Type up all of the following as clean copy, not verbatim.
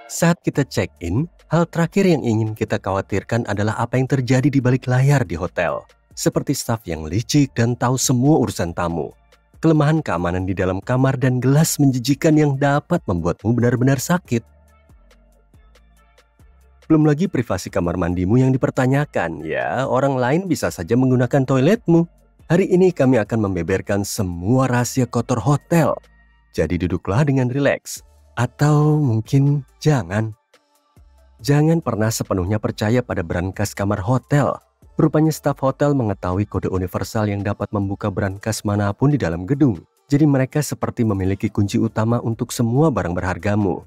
Saat kita check-in, hal terakhir yang ingin kita khawatirkan adalah apa yang terjadi di balik layar di hotel. Seperti staf yang licik dan tahu semua urusan tamu. Kelemahan keamanan di dalam kamar dan gelas menjijikan yang dapat membuatmu benar-benar sakit. Belum lagi privasi kamar mandimu yang dipertanyakan, ya orang lain bisa saja menggunakan toiletmu. Hari ini kami akan membeberkan semua rahasia kotor hotel. Jadi duduklah dengan rileks. Atau mungkin jangan. Jangan pernah sepenuhnya percaya pada brankas kamar hotel. Rupanya staf hotel mengetahui kode universal yang dapat membuka brankas manapun di dalam gedung. Jadi mereka seperti memiliki kunci utama untuk semua barang berhargamu.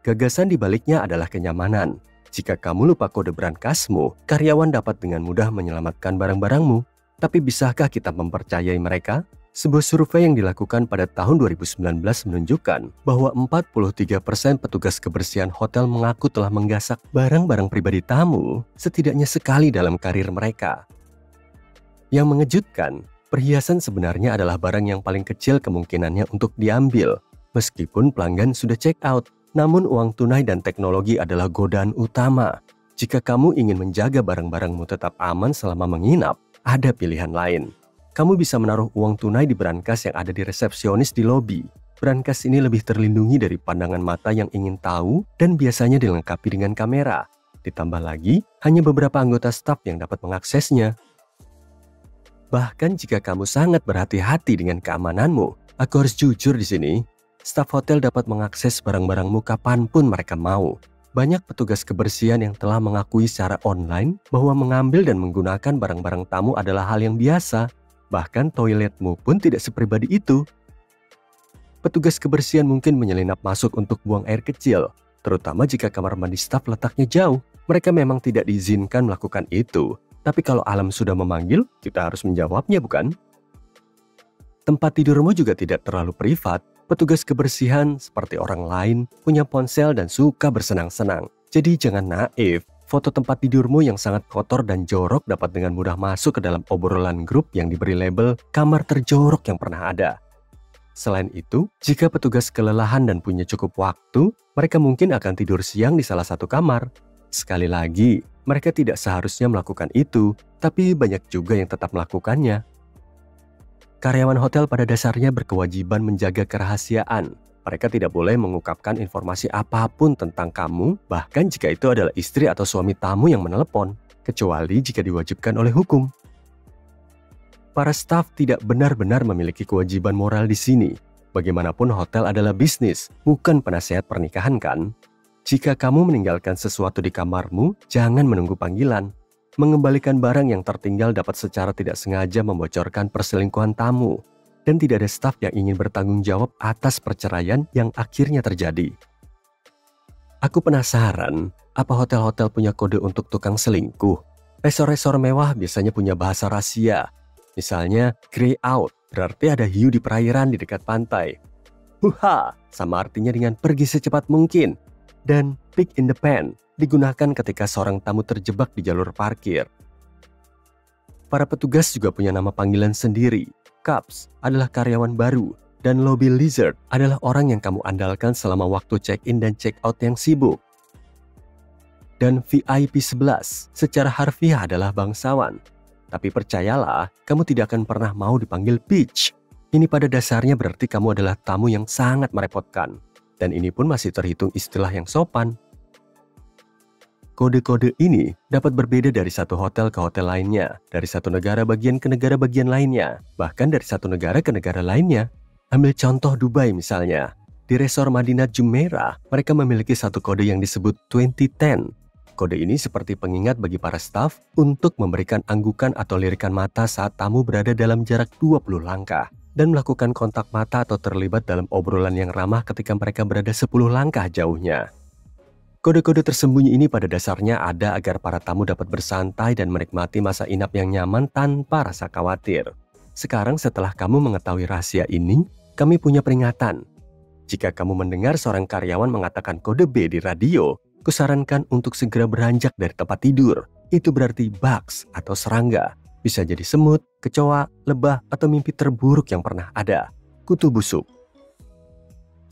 Gagasan di baliknya adalah kenyamanan. Jika kamu lupa kode brankasmu, karyawan dapat dengan mudah menyelamatkan barang-barangmu. Tapi bisakah kita mempercayai mereka? Sebuah survei yang dilakukan pada tahun 2019 menunjukkan bahwa 43% petugas kebersihan hotel mengaku telah menggasak barang-barang pribadi tamu setidaknya sekali dalam karir mereka. Yang mengejutkan, perhiasan sebenarnya adalah barang yang paling kecil kemungkinannya untuk diambil. Meskipun pelanggan sudah check out, namun uang tunai dan teknologi adalah godaan utama. Jika kamu ingin menjaga barang-barangmu tetap aman selama menginap, ada pilihan lain. Kamu bisa menaruh uang tunai di brankas yang ada di resepsionis di lobi. Brankas ini lebih terlindungi dari pandangan mata yang ingin tahu dan biasanya dilengkapi dengan kamera. Ditambah lagi, hanya beberapa anggota staf yang dapat mengaksesnya. Bahkan jika kamu sangat berhati-hati dengan keamananmu, aku harus jujur di sini, staf hotel dapat mengakses barang-barangmu kapanpun mereka mau. Banyak petugas kebersihan yang telah mengakui secara online bahwa mengambil dan menggunakan barang-barang tamu adalah hal yang biasa. Bahkan toiletmu pun tidak sepribadi itu. Petugas kebersihan mungkin menyelinap masuk untuk buang air kecil, terutama jika kamar mandi staf letaknya jauh. Mereka memang tidak diizinkan melakukan itu. Tapi kalau alam sudah memanggil, kita harus menjawabnya, bukan? Tempat tidurmu juga tidak terlalu privat. Petugas kebersihan seperti orang lain punya ponsel dan suka bersenang-senang. Jadi jangan naif. Foto tempat tidurmu yang sangat kotor dan jorok dapat dengan mudah masuk ke dalam obrolan grup yang diberi label kamar terjorok yang pernah ada. Selain itu, jika petugas kelelahan dan punya cukup waktu, mereka mungkin akan tidur siang di salah satu kamar. Sekali lagi, mereka tidak seharusnya melakukan itu, tapi banyak juga yang tetap melakukannya. Karyawan hotel pada dasarnya berkewajiban menjaga kerahasiaan. Mereka tidak boleh mengungkapkan informasi apapun tentang kamu, bahkan jika itu adalah istri atau suami tamu yang menelepon, kecuali jika diwajibkan oleh hukum. Para staf tidak benar-benar memiliki kewajiban moral di sini. Bagaimanapun hotel adalah bisnis, bukan penasehat pernikahan kan? Jika kamu meninggalkan sesuatu di kamarmu, jangan menunggu panggilan. Mengembalikan barang yang tertinggal dapat secara tidak sengaja membocorkan perselingkuhan tamu. Dan tidak ada staf yang ingin bertanggung jawab atas perceraian yang akhirnya terjadi. Aku penasaran, apa hotel-hotel punya kode untuk tukang selingkuh? Resor-resor mewah biasanya punya bahasa rahasia. Misalnya, grey out, berarti ada hiu di perairan di dekat pantai. Huha, sama artinya dengan pergi secepat mungkin. Dan pig in the pan, digunakan ketika seorang tamu terjebak di jalur parkir. Para petugas juga punya nama panggilan sendiri. Cups adalah karyawan baru, dan lobby lizard adalah orang yang kamu andalkan selama waktu check-in dan check-out yang sibuk. Dan VIP 11 secara harfiah adalah bangsawan. Tapi percayalah, kamu tidak akan pernah mau dipanggil peach. Ini pada dasarnya berarti kamu adalah tamu yang sangat merepotkan. Dan ini pun masih terhitung istilah yang sopan. Kode-kode ini dapat berbeda dari satu hotel ke hotel lainnya, dari satu negara bagian ke negara bagian lainnya, bahkan dari satu negara ke negara lainnya. Ambil contoh Dubai misalnya. Di Resor Madinah Jumeirah, mereka memiliki satu kode yang disebut 2010. Kode ini seperti pengingat bagi para staf untuk memberikan anggukan atau lirikan mata saat tamu berada dalam jarak 20 langkah, dan melakukan kontak mata atau terlibat dalam obrolan yang ramah ketika mereka berada 10 langkah jauhnya. Kode-kode tersembunyi ini pada dasarnya ada agar para tamu dapat bersantai dan menikmati masa inap yang nyaman tanpa rasa khawatir. Sekarang setelah kamu mengetahui rahasia ini, kami punya peringatan. Jika kamu mendengar seorang karyawan mengatakan kode B di radio, kusarankan untuk segera beranjak dari tempat tidur. Itu berarti bugs atau serangga. Bisa jadi semut, kecoa, lebah, atau mimpi terburuk yang pernah ada. Kutu busuk.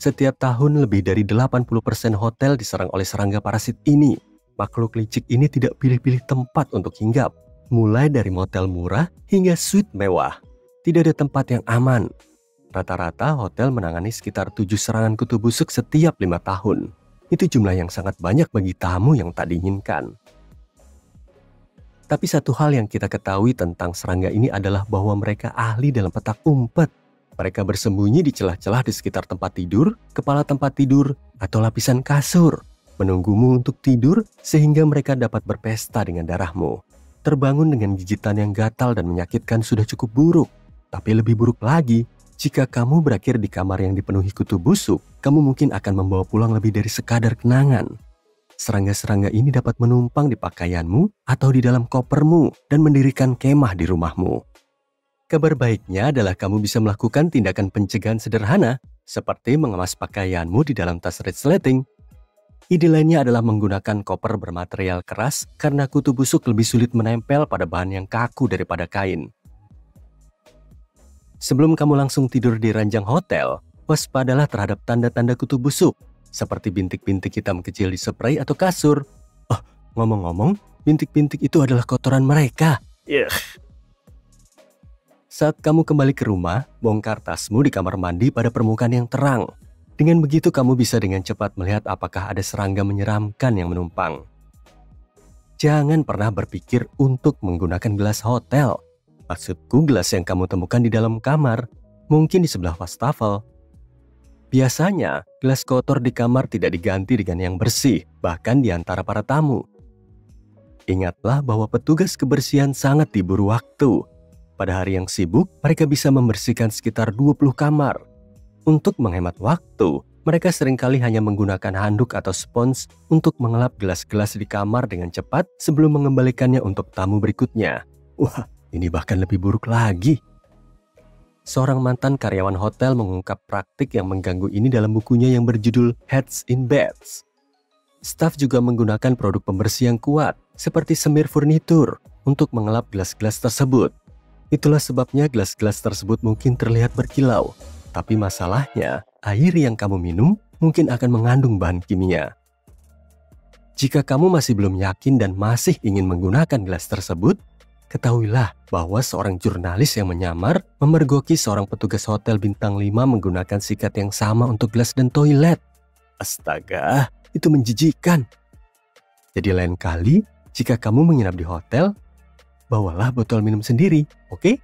Setiap tahun lebih dari 80% hotel diserang oleh serangga parasit ini. Makhluk licik ini tidak pilih-pilih tempat untuk hinggap. Mulai dari motel murah hingga suite mewah. Tidak ada tempat yang aman. Rata-rata hotel menangani sekitar 7 serangan kutu busuk setiap 5 tahun. Itu jumlah yang sangat banyak bagi tamu yang tak diinginkan. Tapi satu hal yang kita ketahui tentang serangga ini adalah bahwa mereka ahli dalam petak umpet. Mereka bersembunyi di celah-celah di sekitar tempat tidur, kepala tempat tidur, atau lapisan kasur. Menunggumu untuk tidur sehingga mereka dapat berpesta dengan darahmu. Terbangun dengan gigitan yang gatal dan menyakitkan sudah cukup buruk. Tapi lebih buruk lagi, jika kamu berakhir di kamar yang dipenuhi kutu busuk, kamu mungkin akan membawa pulang lebih dari sekadar kenangan. Serangga-serangga ini dapat menumpang di pakaianmu atau di dalam kopermu dan mendirikan kemah di rumahmu. Kabar baiknya adalah kamu bisa melakukan tindakan pencegahan sederhana, seperti mengemas pakaianmu di dalam tas resleting. Ide lainnya adalah menggunakan koper bermaterial keras karena kutu busuk lebih sulit menempel pada bahan yang kaku daripada kain. Sebelum kamu langsung tidur di ranjang hotel, waspadalah terhadap tanda-tanda kutu busuk, seperti bintik-bintik hitam kecil di spray atau kasur. Oh, ngomong-ngomong, bintik-bintik itu adalah kotoran mereka. Saat kamu kembali ke rumah, bongkar tasmu di kamar mandi pada permukaan yang terang. Dengan begitu kamu bisa dengan cepat melihat apakah ada serangga menyeramkan yang menumpang. Jangan pernah berpikir untuk menggunakan gelas hotel. Maksudku gelas yang kamu temukan di dalam kamar, mungkin di sebelah wastafel. Biasanya, gelas kotor di kamar tidak diganti dengan yang bersih, bahkan di antara para tamu. Ingatlah bahwa petugas kebersihan sangat diburu waktu. Pada hari yang sibuk, mereka bisa membersihkan sekitar 20 kamar. Untuk menghemat waktu, mereka seringkali hanya menggunakan handuk atau spons untuk mengelap gelas-gelas di kamar dengan cepat sebelum mengembalikannya untuk tamu berikutnya. Wah, ini bahkan lebih buruk lagi. Seorang mantan karyawan hotel mengungkap praktik yang mengganggu ini dalam bukunya yang berjudul Heads in Beds. Staf juga menggunakan produk pembersih yang kuat, seperti semir furnitur, untuk mengelap gelas-gelas tersebut. Itulah sebabnya gelas-gelas tersebut mungkin terlihat berkilau. Tapi masalahnya, air yang kamu minum mungkin akan mengandung bahan kimia. Jika kamu masih belum yakin dan masih ingin menggunakan gelas tersebut, ketahuilah bahwa seorang jurnalis yang menyamar memergoki seorang petugas hotel bintang 5 menggunakan sikat yang sama untuk gelas dan toilet. Astaga, itu menjijikan. Jadi lain kali, jika kamu menginap di hotel, bawalah botol minum sendiri, oke?